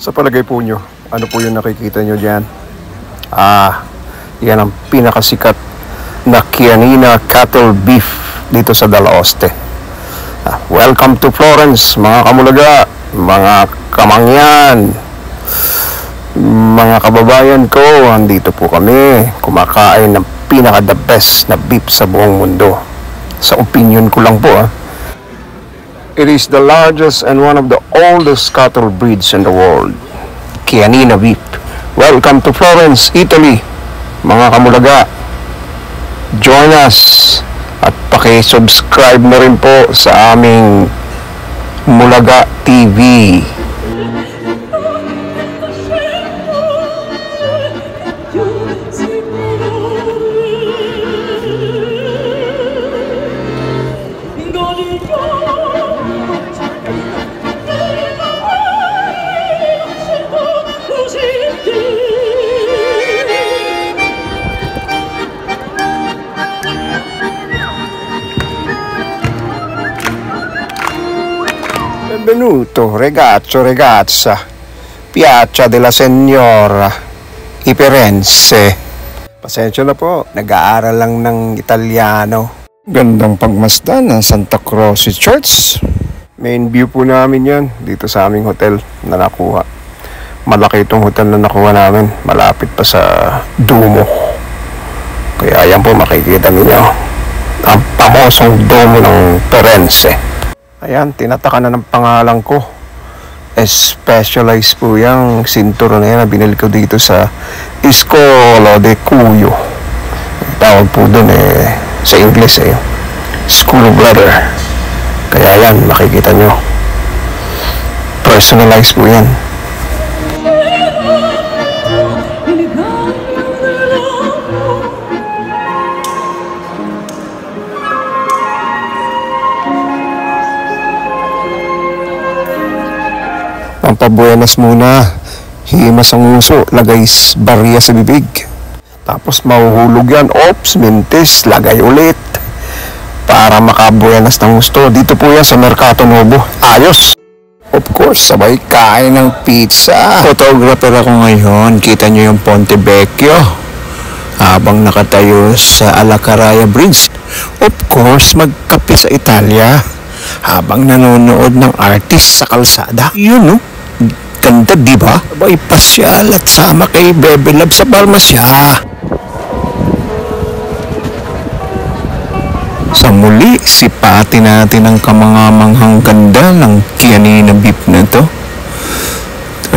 Sa palagay po nyo, ano po yung nakikita nyo dyan? Yan ang pinakasikat na Chianina cattle beef dito sa Dalaoste. Welcome to Florence, mga kamulaga, mga kamangyan, mga kababayan ko. Andito po kami kumakain ng pinaka the best na beef sa buong mundo. Sa opinion ko lang po. It is the largest and one of the oldest cattle breeds in the world. Chianina beef. Welcome to Florence, Italy. Mga kamulaga, join us at paki-subscribe na rin po sa aming Mulaga TV. Benvenuto, ragazzo, ragazza, piazza della signora Iperense. Pasensya na po, nag-aaral lang ng Italiano. Gandang pagmasdan ng Santa Croce Church. Main view po namin yan dito sa aming hotel na nakuha. Malaki itong hotel na nakuha namin, malapit pa sa Duomo. Kaya yan po makikita ninyo, ang pamosong Duomo ng Firenze. Ayan, tinataka na ng pangalan ko. Specialized po yung sinturo na yan na binili ko dito sa Scuola de Cuyo. Tawag po dun sa English School of Leather. Kaya yan, makikita nyo. Personalized po yan. Pampabuenas muna, himas ang uso, lagay barya sa bibig. Tapos mahuhulog yan, ops, mintis, lagay ulit. Para makabuenas ng gusto. Dito po yan sa Mercato Novo. Ayos! Of course, sabay kain ng pizza. Photographer ako ngayon, kita nyo yung Ponte Vecchio. Habang nakatayo sa Alacaraya Bridge. Of course, magkape sa Italia. Habang nanonood ng artist sa kalsada. Yun, no? Ganda, di ba? Abay, pasyal at sama kay Bebe Love sa Balmasya. Sa muli, sipati natin ang kamangamanghang ganda ng Chianina beef na to.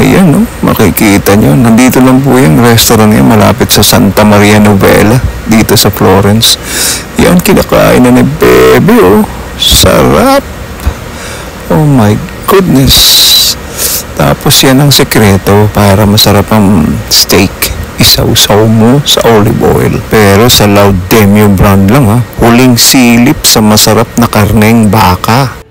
Ayan, no? Makikita nyo. Nandito lang po yung restaurant niya malapit sa Santa Maria Novella dito sa Florence. Yan, kinakain na ni Bebe, oh. Sarap. Oh my goodness. Tapos yan ang sekreto para masarap ang steak. Isaw-saw mo sa olive oil. Pero sa Laudemio brand lang Huling silip sa masarap na karneng baka.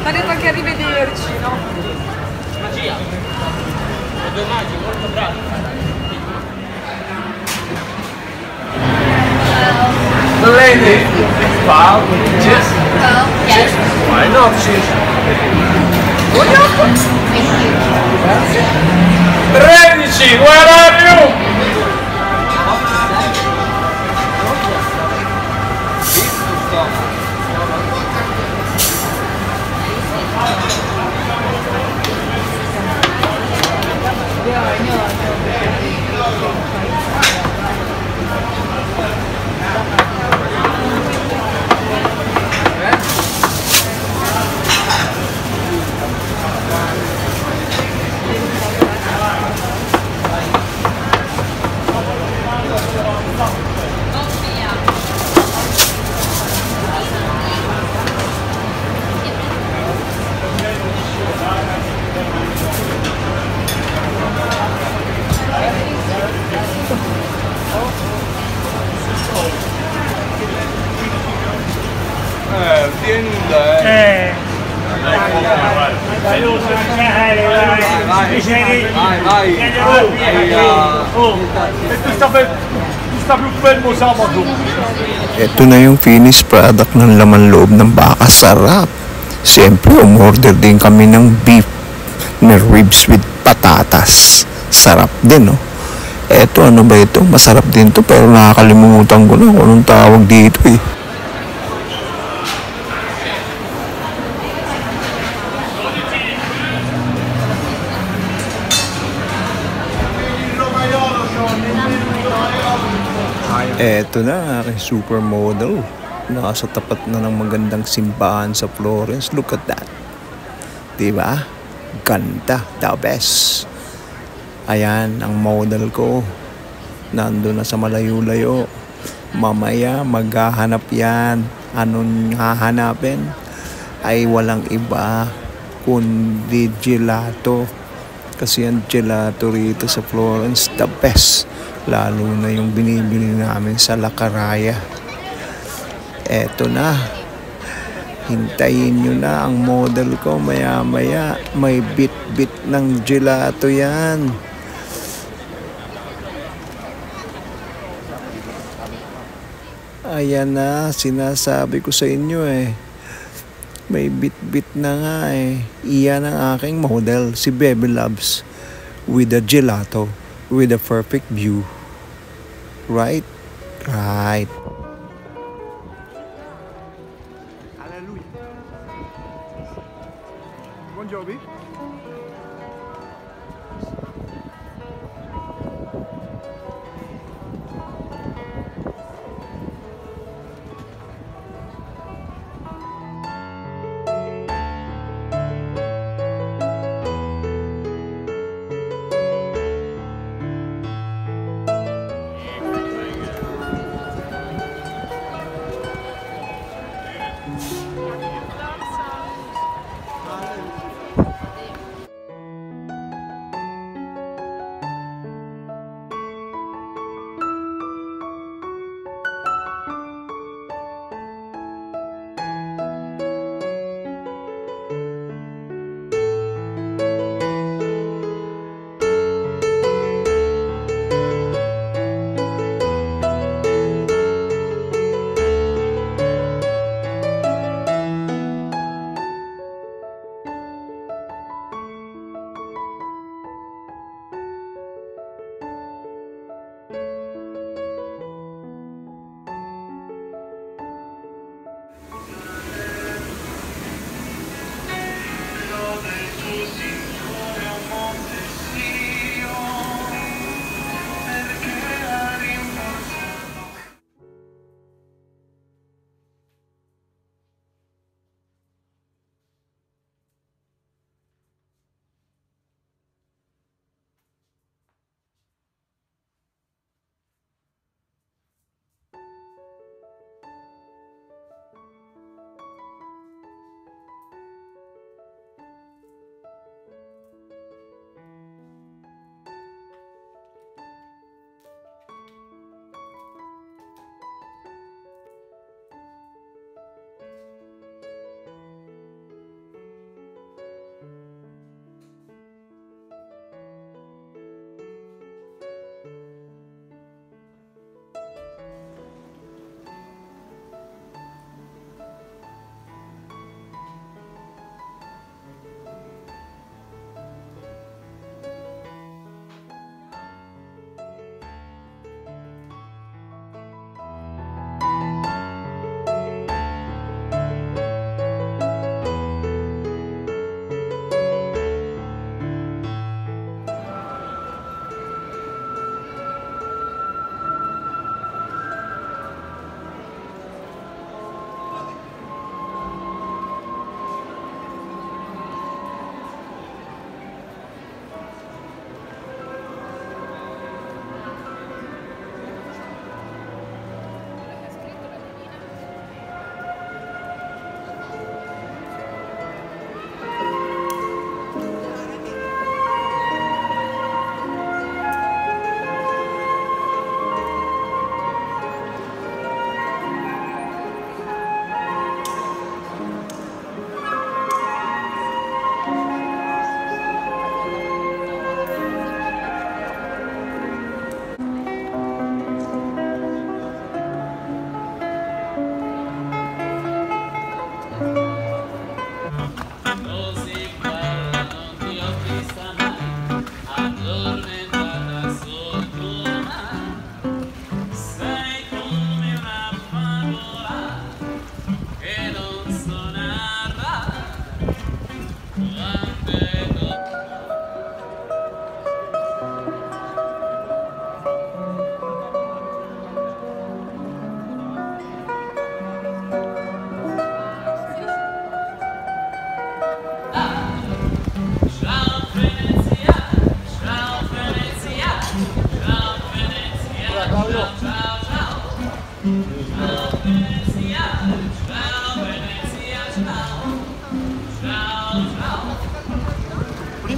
Ma detto anche arrivederci, no? Magia! È due magi molto bravi. The lady, wow, cheers. Well, yes. Why not cheers? Thank you. 13, where are you? Vai, vai. Ito na yung finished product ng laman loob ng baka. Sarap. Siyempre, umorder din kami ng beef na ribs with patatas. Sarap din, no? Eto, ano ba ito? Masarap din to, pero nakakalimutan ko na kung anong tawag dito, eh. Eto na, aking supermodel. Nasa tapat na ng magandang simbahan sa Florence. Look at that. Diba? Ganda. The best. Ayan, ang model ko. Nando na sa malayo-layo. Mamaya, maghahanap yan. Anong hahanapin? Ay walang iba kundi gelato. Kasi ang gelato rito sa Florence, the best. Lalo na yung binibili namin sa La Caraya. Eto na. Hintayin nyo na ang model ko maya-maya. May bit-bit ng gelato yan. Ayan na, sinasabi ko sa inyo eh. May bit-bit na nga eh. Iyan ang aking model, si Baby Loves. With a gelato. With a perfect view. Right? Right. Hallelujah. Buon Jovi.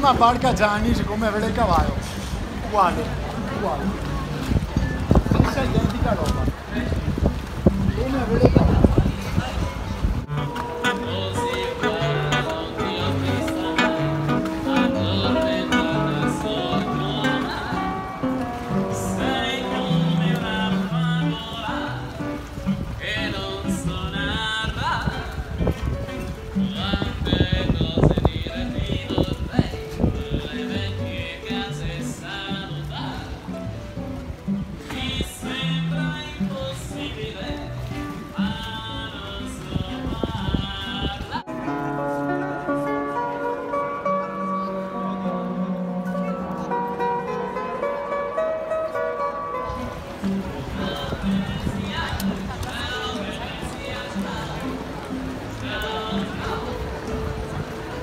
Prima barca Gianni, siccome aveva il cavallo. Uguale, uguale. Stessa identica roba. Come aveva il cavallo.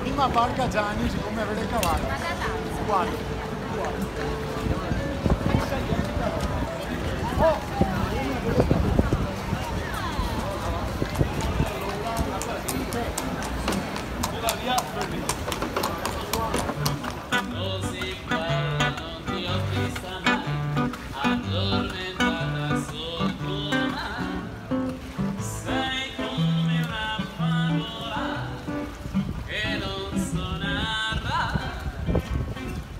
Prima barca Gianni, siccome aveva il cavallo. Uguale, uguale. Stessa identica roba. Oh! Così bella non ti ho vista mai, addormentata sotto il mare. Sei come una favola che non so narrare.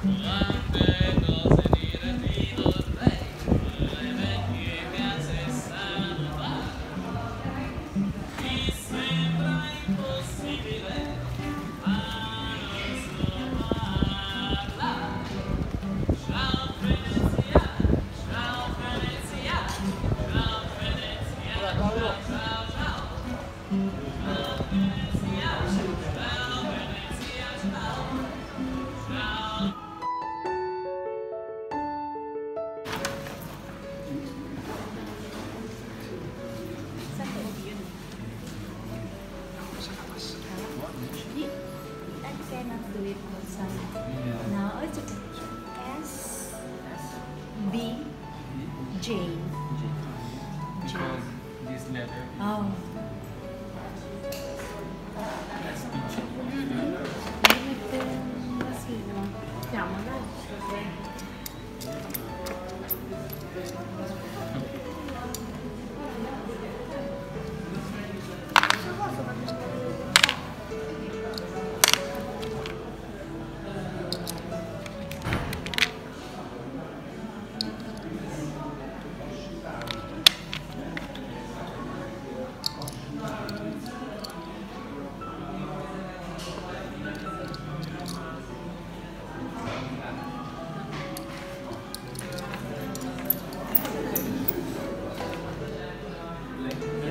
Quante cose dire ti vorrei, le vecchie case sanno fare. Mi sembra impossibile. I cannot do it outside. Now it's S B J. Because this letter Oh.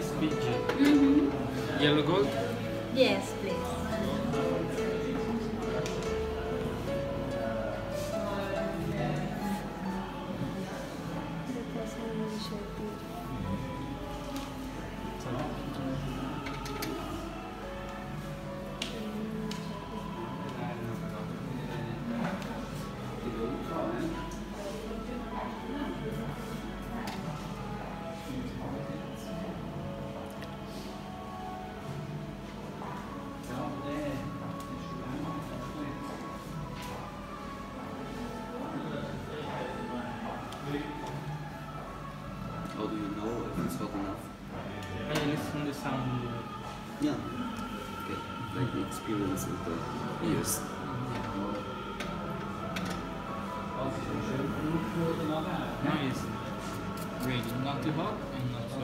SPG. Yellow gold. Yes, please. How do you know if it's hot enough? I listen the sound. Yeah. Okay. Like the experience with the ears. Now it's ready. Not too hot and not so.